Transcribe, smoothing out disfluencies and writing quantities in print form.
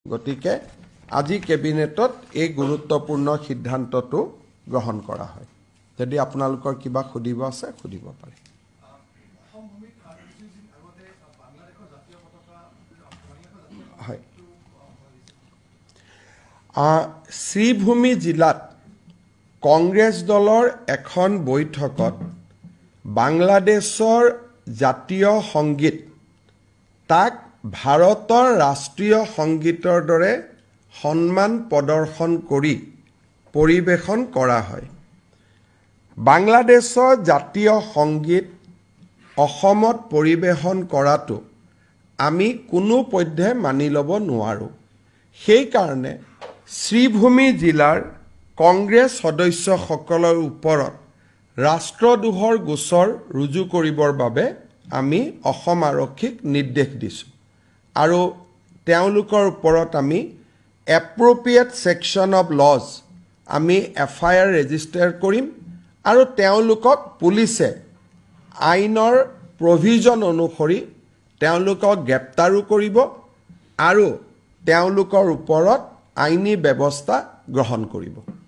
গতিকে আজি কেবিনেটত এই গুৰুত্বপূৰ্ণ সিদ্ধান্তটো গ্ৰহণ কৰা হয় যদি আপোনালোকৰ কিবা খুদিব আছে খুদিব পাৰে হয় শ্ৰীভূমি জিলাত কংগ্ৰেছ দলৰ এখন বৈঠকত বাংলাদেশৰ জাতীয় সংগীত তাক ভাৰতৰ ৰাষ্ট্ৰীয় সংগীতৰ দৰে সন্মান প্ৰদৰ্শন কৰি পৰিবেশন কৰা হয় বাংলাদেশৰ জাতীয় সংগীত অসমত পৰিবেশন কৰাটো আমি কোনো পধ্যে মানি ল'ব নোৱাৰো সেই কাৰণে শ্ৰীভূমি জিলাৰ কংগ্ৰেছ সদস্যসকলৰ ওপৰত ৰাষ্ট্ৰদ্ৰোহৰ গোচৰ ৰুজু কৰিবৰ বাবে আমি অসম আৰক্ষীক নিৰ্দেশ দিছো আৰু তেওঁলোকৰ ওপৰত আমি এপ্ৰোপ্ৰিয়েট সেকশন অফ লজ আমি এফআইআৰ ৰেজিষ্টাৰ কৰিম আৰু তেওঁলোকক পুলিচে আইনৰ প্ৰভিজন অনুসৰি তেওঁলোকক গ্ৰেপ্তাৰো কৰিব আৰু তেওঁলোকৰ ওপৰত আইনী ব্যৱস্থা গ্ৰহণ কৰিব